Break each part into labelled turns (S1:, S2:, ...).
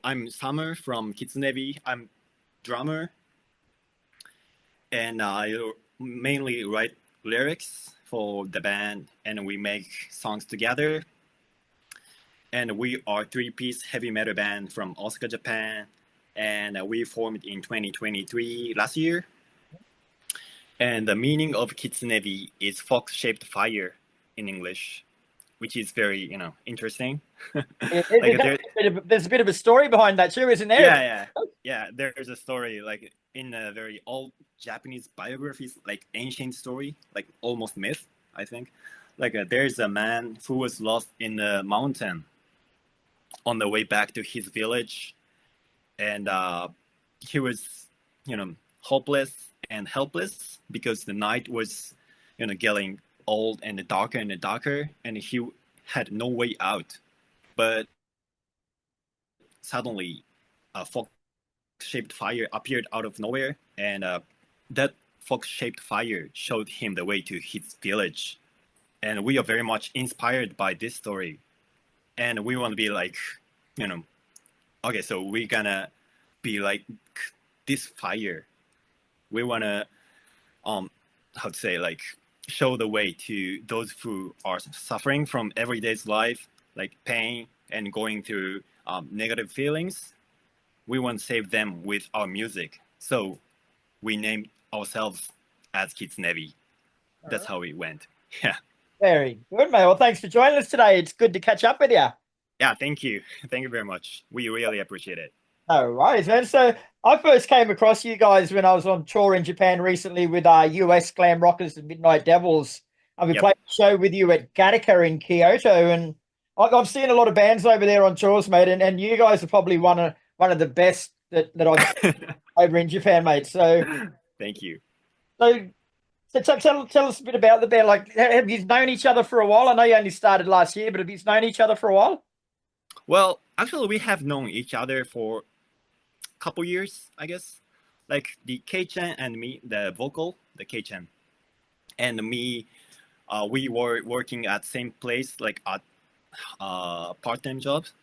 S1: I'm Summer from KITSUNEVI. I'm drummer, and I mainly write lyrics for the band, and we make songs together. And we are three-piece heavy metal band from Osaka, Japan, and we formed in 2023 last year. And the meaning of KITSUNEVI is fox-shaped fire in English, which is very interesting. Like
S2: There's a bit of a story behind that too, isn't there?
S1: yeah. There's a story like in a very old Japanese biographies, like ancient story, like almost myth, I think. Like there's a man who was lost in the mountain on the way back to his village, and he was, hopeless and helpless because the night was, getting old and darker, and he had no way out. But suddenly a fox-shaped fire appeared out of nowhere, and that fox-shaped fire showed him the way to his village. And we are very much inspired by this story, and we want to be like, okay, so we're gonna be like this fire. We want to, how to say, like, show the way to those who are suffering from everyday's life, like pain and going through negative feelings. We want to save them with our music. So we named ourselves as KITSUNEVI. That's how we went. Yeah.
S2: Very good, mate. Well, thanks for joining us today. It's good to catch up with you.
S1: Yeah, thank you. Thank you very much. We really appreciate it.
S2: No worries, man. So I first came across you guys when I was on tour in Japan recently with US glam rockers and Midnight Devils. And we
S1: Yep.
S2: played a show with you at Gattaca in Kyoto, and I've seen a lot of bands over there on tours, mate. And you guys are probably one of the best that I've seen over in Japan, mate. So
S1: Thank you.
S2: so tell us a bit about the band. Like, have you known each other for a while? I know you only started last year, but have you known each other for a while?
S1: Well, actually, we have known each other for a couple years, I guess. Like the K-chan and me, the K-chan, and me, we were working at same place, like at part-time jobs.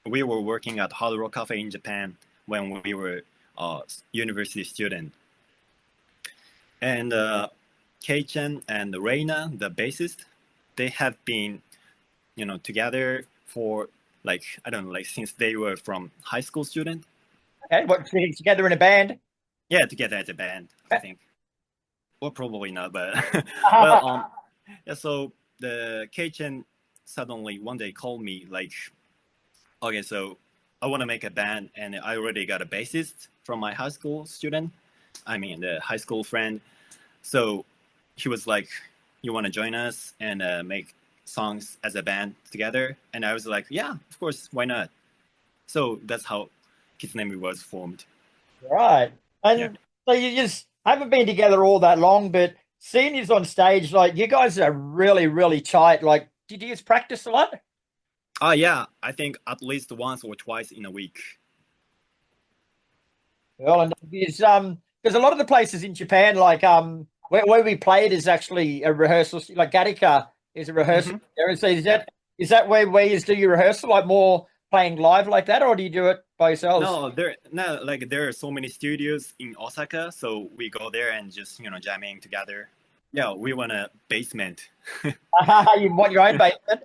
S1: We were working at Hard Rock Cafe in Japan when we were university student. And Kei-chan and Reina, the bassist, they have been, together for like, I don't know, like since they were from high school student.
S2: Okay, what together in a band?
S1: Yeah, together as a band, I think. Or probably not, but well, yeah. So the Kei-chan suddenly one day called me like, okay, so I want to make a band, and I already got a bassist from my high school student. I mean, the high school friend. So he was like, "You want to join us and make songs as a band together?" And I was like, "Yeah, of course, why not?" So that's how KITSUNEVI was formed.
S2: Right.
S1: Yeah.
S2: And so you just haven't been together all that long, but seeing you on stage, like you guys are really, really tight. Like, did you just practice a lot?
S1: Yeah. I think at least once or twice in a week.
S2: Well, and because a lot of the places in Japan, like where we played is actually a rehearsal. Like Gattaca is a rehearsal
S1: Hmm.
S2: area. So
S1: Yeah.
S2: is that where you do your rehearsal, like more playing live like that, or do you do it by yourselves?
S1: There are so many studios in Osaka, so we go there and just jamming together. Yeah, we want a basement.
S2: You want your own basement?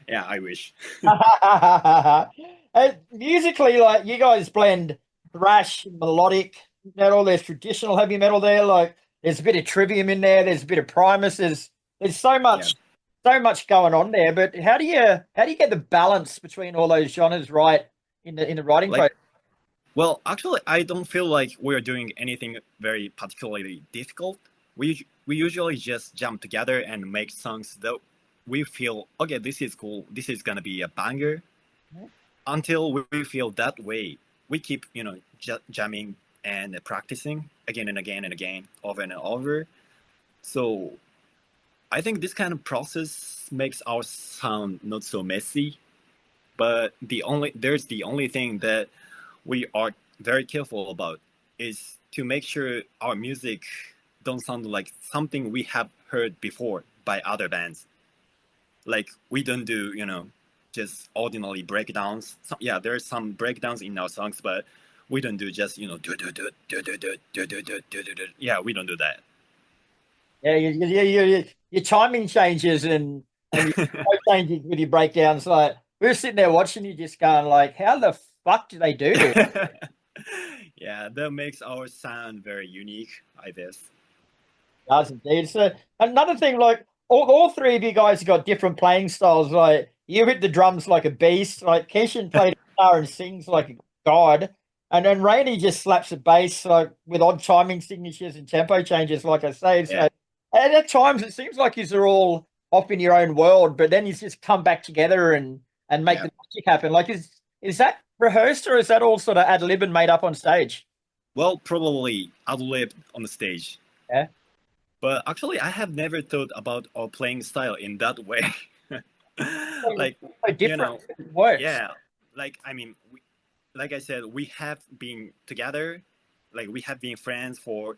S1: Yeah, I wish.
S2: And musically, like you guys blend thrash, melodic metal. There's traditional heavy metal there. Like there's a bit of Trivium in there. There's a bit of Primus. There's
S1: Yeah.
S2: so much going on there. But how do you get the balance between all those genres right in the writing
S1: Like,
S2: process?
S1: well, actually, I don't feel like we're doing anything very particularly difficult. We usually just jump together and make songs that we feel, okay, this is cool. This is gonna be a banger. Until we feel that way, we keep jamming and practicing again and again and again, over and over. So I think this kind of process makes our sound not so messy. But the only thing that we are very careful about is to make sure our music don't sound like something we have heard before by other bands. Like we don't do just ordinary breakdowns. Yeah, there's some breakdowns in our songs, but we don't do just yeah, we don't do that.
S2: Yeah, your timing changes and your changes with your breakdowns. Like we were sitting there watching you, just going like, how the fuck do they do this?
S1: Yeah, that makes our sound very unique, I guess.
S2: Does indeed. So another thing, like all three of you guys have got different playing styles. Like you hit the drums like a beast. Like Keishan played guitar and sings like a god, and then Rainey just slaps the bass like with odd timing signatures and tempo changes. Like I say, so
S1: Yeah.
S2: and at times it seems like you're all off in your own world, but then you just come back together and make
S1: Yeah.
S2: the magic happen. Like is that rehearsed or is that all sort of ad lib and made up on stage?
S1: Well, probably ad-lib on the stage.
S2: Yeah.
S1: But actually, I have never thought about our playing style in that way. Like,
S2: So different. It works.
S1: yeah, like, I mean, like I said, we have been together, like we have been friends for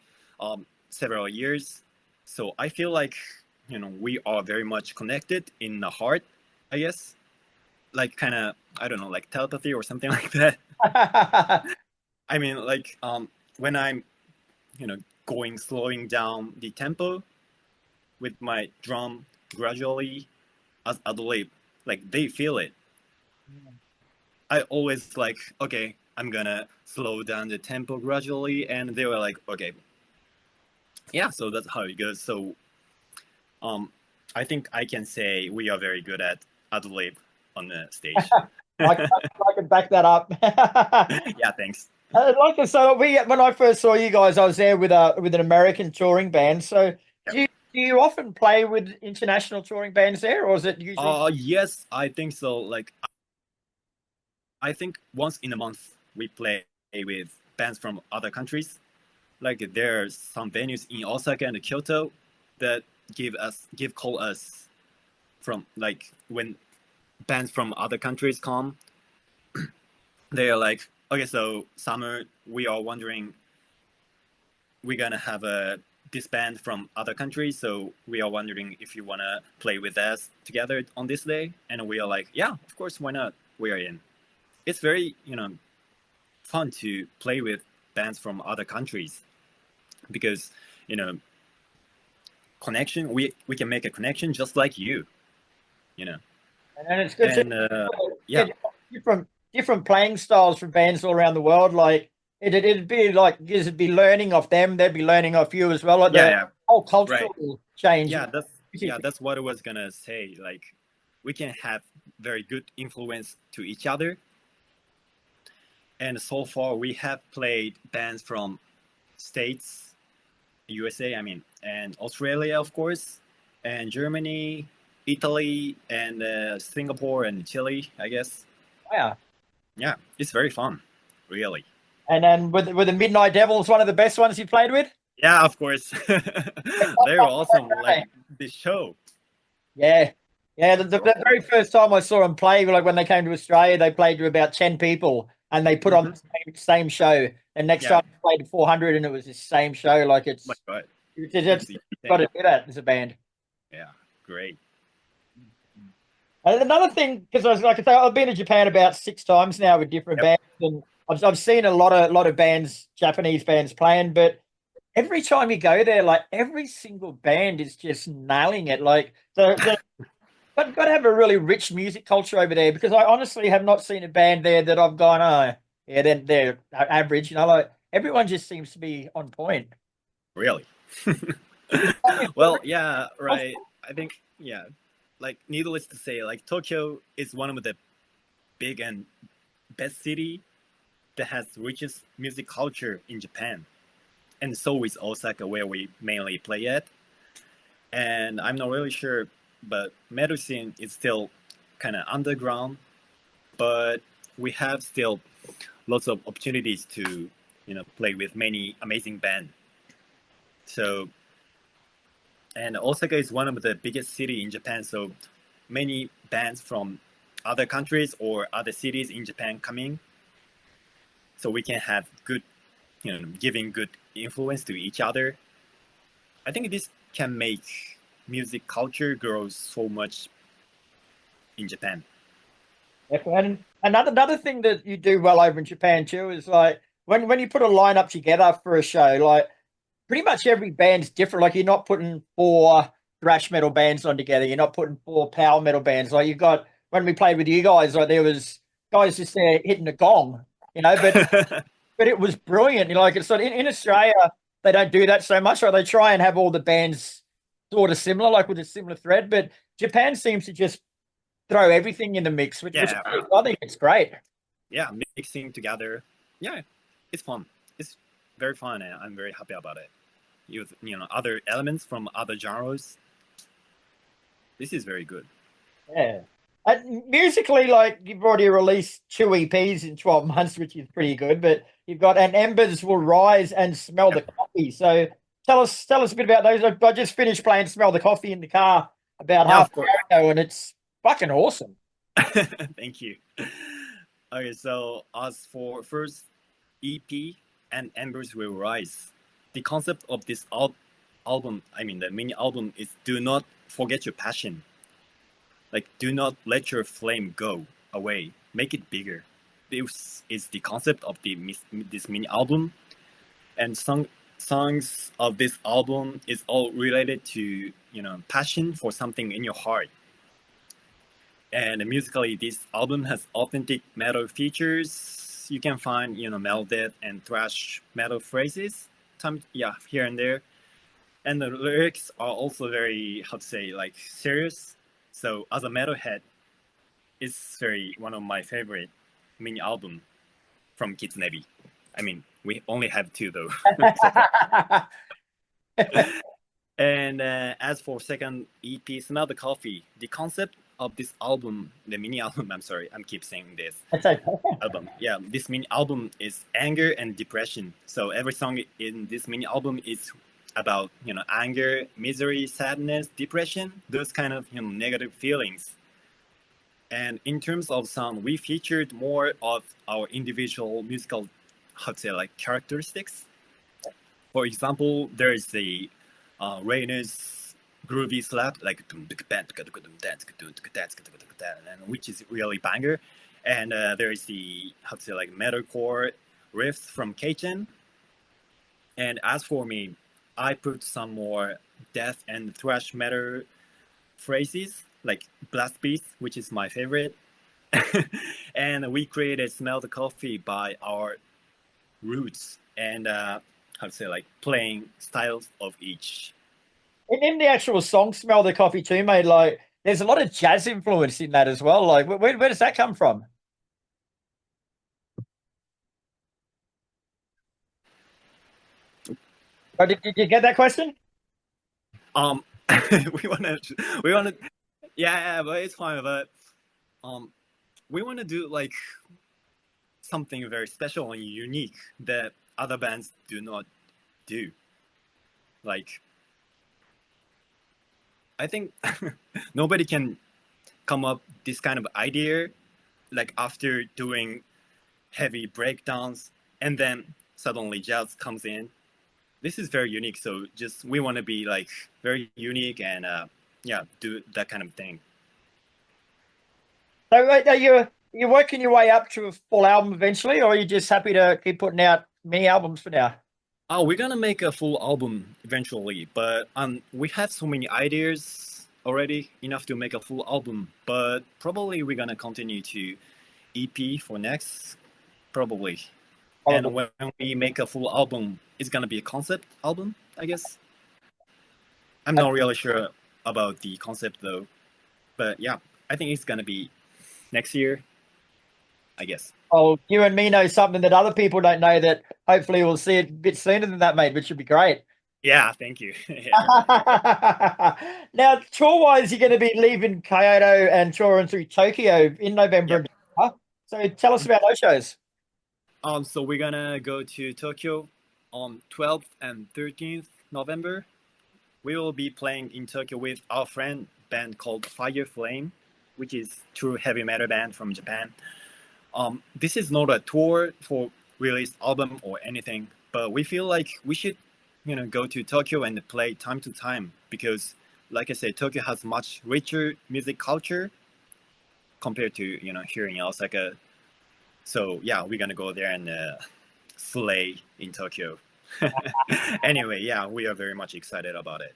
S1: several years. So I feel like, we are very much connected in the heart, I guess. Like kind of, I don't know, like telepathy or something like that. I mean, like when I'm, slowing down the tempo with my drum gradually as ad-lib, like they feel it. I always like, okay, I'm gonna slow down the tempo gradually, and they were like, okay, yeah, so that's how it goes. So, I think I can say we are very good at ad-lib on the stage.
S2: I can back that up.
S1: Yeah, thanks.
S2: Like I said, when I first saw you guys, I was there with an American touring band. So do you often play with international touring bands there, or is it usually?
S1: Yes, I think so. Like, I think once in a month we play with bands from other countries. Like, there's some venues in Osaka and Kyoto that call us from, like, when bands from other countries come, they are like, okay, so summer, we are wondering, we're gonna have this band from other countries, so we are wondering if you wanna play with us together on this day, and we are like, yeah, of course, why not? We are in. It's very fun to play with bands from other countries because connection. We can make a connection just like you.
S2: And it's good
S1: And
S2: to
S1: yeah,
S2: different playing styles from bands all around the world. Like it'd be like you'd be learning off them, they'd be learning off you as well. Like
S1: yeah,
S2: the whole cultural change.
S1: that's what I was gonna say. Like, we can have very good influence to each other. And so far, we have played bands from States, USA, I mean, and Australia, of course, and Germany, Italy, and Singapore and Chile, I guess.
S2: Yeah.
S1: Yeah, it's very fun, really.
S2: And then with the Midnight Devils, one of the best ones you played with.
S1: Yeah, of course. They're awesome. Like the show.
S2: Yeah. Yeah, the very first time I saw them play, like when they came to Australia, they played to about 10 people and they put on the same show. And next time they played to 400 and it was the same show. Like it's got to do that as a band.
S1: Yeah, great.
S2: And another thing, because I've been to Japan about 6 times now with different bands, and I've seen a lot of bands, Japanese bands playing, but every time you go there, like every single band is just nailing it. Like I've got to have a really rich music culture over there because I honestly have not seen a band there that I've gone, oh, yeah, they're average. Like everyone just seems to be on point.
S1: Really? Well, yeah, right. I think, yeah, like needless to say, like Tokyo is one of the big and best city that has richest music culture in Japan. And so is Osaka, where we mainly play at. And I'm not really sure, but metal scene is still kind of underground, but we have still lots of opportunities to play with many amazing bands. So, and Osaka is one of the biggest city in Japan, so many bands from other countries or other cities in Japan coming, so we can have good, giving good influence to each other. I think this can make music culture grow so much in Japan.
S2: And another thing that you do well over in Japan too is like when you put a lineup together for a show, like pretty much every band's different. Like you're not putting four thrash metal bands on together. You're not putting four power metal bands. Like you got when we played with you guys, like there was guys just there hitting a gong, but it was brilliant. Like it's sort of in Australia they don't do that so much. Or they try and have all the bands sort of similar, like with a similar thread. But Japan seems to just throw everything in the mix, which
S1: Yeah.
S2: I think it's great.
S1: Yeah, mixing together. Yeah, it's fun. It's very fun, and I'm very happy about it. Use other elements from other genres. This is very good.
S2: Yeah. And musically, like you've already released 2 EPs in 12 months, which is pretty good. But you've got "And Embers Will Rise" and "Smell the Coffee." So tell us a bit about those. I just finished playing "Smell the Coffee" in the car about half an hour ago, and it's fucking awesome.
S1: Thank you. Okay, so as for first EP, "And Embers Will Rise," the concept of this album, I mean the mini album, is do not forget your passion. Like, do not let your flame go away. Make it bigger. This is the concept of this mini album, and songs of this album is all related to passion for something in your heart. And musically, this album has authentic metal features. You can find metal death and thrash metal phrases, here and there. And the lyrics are also very, how to say, like serious. So as a metalhead, it's one of my favorite mini album from KITSUNEVI. I mean, we only have 2 though. And as for second EP, "Smell the Coffee," the concept of this album, the mini album, I'm sorry, I'm keep saying this. Album. Yeah, this mini album is anger and depression. So every song in this mini album is about anger, misery, sadness, depression, those kind of negative feelings. And in terms of sound, we featured more of our individual musical, how to say, like characteristics. For example, there is the Rainer's groovy slap, like which is really banger. And there is the, how to say, like metalcore riffs from K-Chen. And as for me, I put some more death and thrash metal phrases, like blast beats, which is my favorite. And we created "Smell the Coffee" by our roots and how to say, like playing styles of each.
S2: In the actual song "Smell the Coffee" too, mate, like there's a lot of jazz influence in that as well. Like where does that come from? Oh, did you get that question?
S1: we want to, yeah, but it's fine. But we want to do like something very special and unique that other bands do not do. Like, I think nobody can come up this kind of idea, like after doing heavy breakdowns and then suddenly jazz comes in. This is very unique. So just we want to be like very unique and do that kind of thing.
S2: So are you working your way up to a full album eventually, or are you just happy to keep putting out mini albums for now?
S1: Oh, we're gonna make a full album eventually, but we have so many ideas already, enough to make a full album. But probably we're gonna continue to EP for next, probably. And when we make a full album, it's gonna be a concept album, I guess. I'm not really sure about the concept though, but yeah, I think it's gonna be next year, I guess.
S2: Oh, you and me know something that other people don't know that hopefully we'll see it a bit sooner than that, mate, which would be great.
S1: Yeah, thank you.
S2: Now, tour-wise, you're going to be leaving Kyoto and touring through Tokyo in November. Yep. So tell us about those shows.
S1: So we're gonna go to Tokyo on 12th and 13th November. We will be playing in Tokyo with our friend band called Fire Flame, which is true heavy metal band from Japan. This is not a tour for release album or anything, but we feel like we should, go to Tokyo and play time to time because, like I said, Tokyo has much richer music culture compared to here in Osaka. So yeah, we're gonna go there and slay in Tokyo. Anyway, yeah, we are very much excited about it.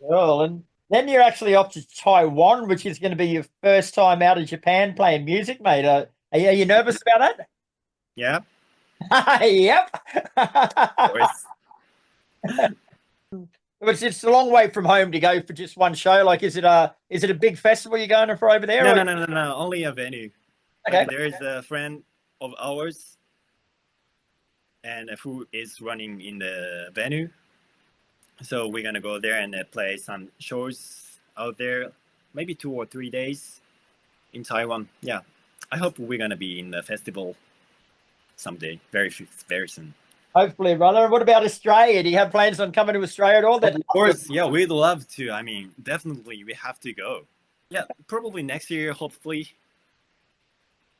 S2: Well, and then you're actually off to Taiwan, which is going to be your first time out of Japan playing music, mate. Are you nervous about
S1: Yeah,
S2: it? Yep.
S1: of course.
S2: It's a long way from home to go for just one show. Like, is it a big festival you're going for over there?
S1: No,
S2: Or?
S1: no, no, no, no. Only a venue.
S2: Okay.
S1: Like there is a friend of ours, and who is running in the venue. So we're gonna go there and play some shows out there, maybe 2 or 3 days in Taiwan. Yeah, I hope we're gonna be in the festival someday, very soon.
S2: Hopefully, brother. What about Australia? Do you have plans on coming to Australia at all?
S1: Of course, yeah, we'd love to. I mean, definitely we have to go. Yeah, probably next year, hopefully,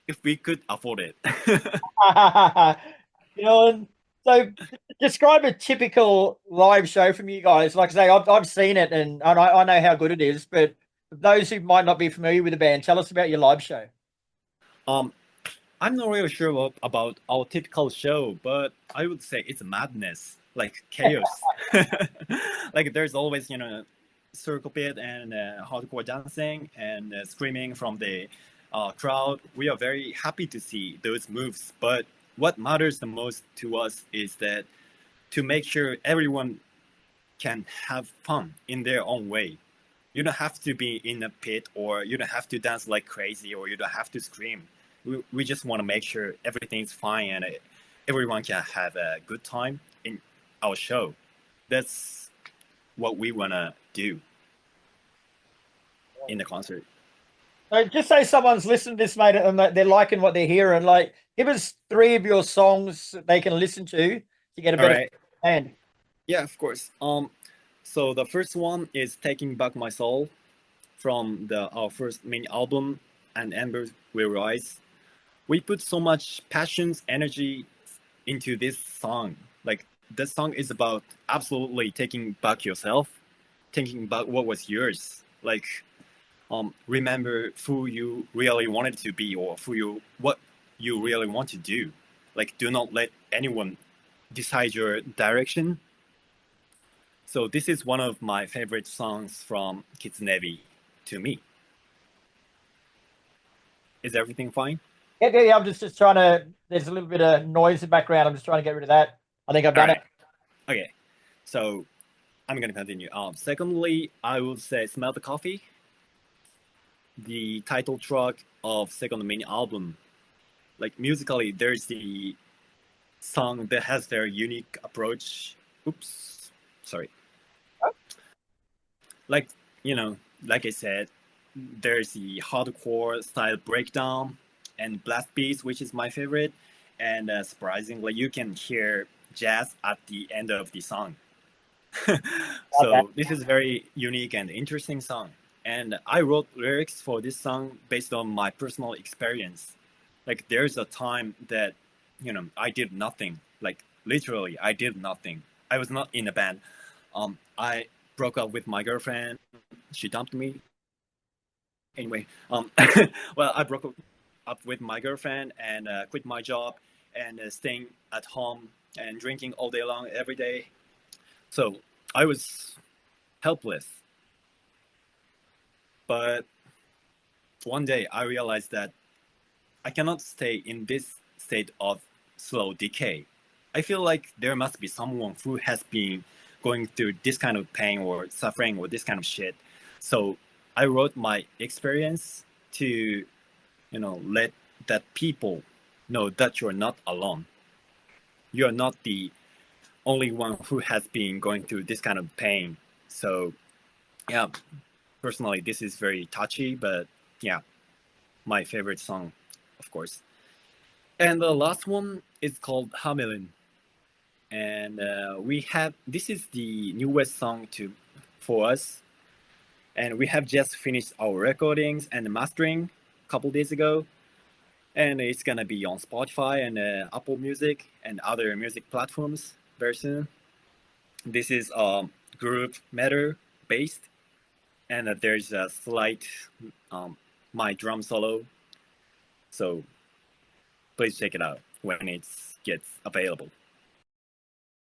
S1: if we could afford it.
S2: So describe a typical live show from you guys. Like I say, I've seen it and I know how good it is, but for those who might not be familiar with the band, tell us about your live show.
S1: um, I'm not really sure about our typical show, but I would say it's madness, like chaos. Like there's always, circle pit and hardcore dancing and screaming from the crowd. We are very happy to see those moves, but what matters the most to us is that to make sure everyone can have fun in their own way. You don't have to be in a pit, or you don't have to dance like crazy, or you don't have to scream. We just want to make sure everything's fine and everyone can have a good time in our show. That's what we want to do in the concert.
S2: So just say someone's listening to this, mate, and they're liking what they're hearing. Like, give us 3 of your songs that they can listen to get a better understanding.
S1: Yeah, of course. So the first one is "Taking Back My Soul" from our first mini album, "And Ember Will Rise." We put so much passions, energy into this song. Like, this song is about absolutely taking back yourself, thinking about what was yours. Like, remember who you really wanted to be, or what you really want to do. Like, do not let anyone decide your direction. So this is one of my favorite songs from KITSUNEVI to me. Is everything fine?
S2: Yeah. I'm just trying to. There's a little bit of noise in the background. I'm just trying to get rid of that. I think I've done it.
S1: Okay, so I'm gonna continue. Secondly, I would say "Smell the Coffee," the title track of second mini album. Like musically, there's the song that has their unique approach. Oops, sorry. Like like I said, there's the hardcore style breakdown and blast beats, which is my favorite. And surprisingly, you can hear jazz at the end of the song. So this is very unique and interesting song. And I wrote lyrics for this song based on my personal experience. Like there's a time that, I did nothing. Like literally, I did nothing. I was not in a band. I broke up with my girlfriend. She dumped me. Anyway, well, I broke up with my girlfriend and quit my job and staying at home and drinking all day long every day. So I was helpless. But one day I realized that I cannot stay in this state of slow decay. I feel like there must be someone who has been going through this kind of pain or suffering or this kind of shit. So I wrote my experience to, let that people know that you're not alone. You're not the only one who has been going through this kind of pain. So, yeah, personally, this is very touchy, but yeah, my favorite song, of course. And the last one is called Hamelin. And this is the newest song for us. And we have just finished our recordings and mastering a couple days ago. And it's gonna be on Spotify and Apple Music and other music platforms very soon. This is group matter based, and there's a slight my drum solo. So please check it out when it gets available.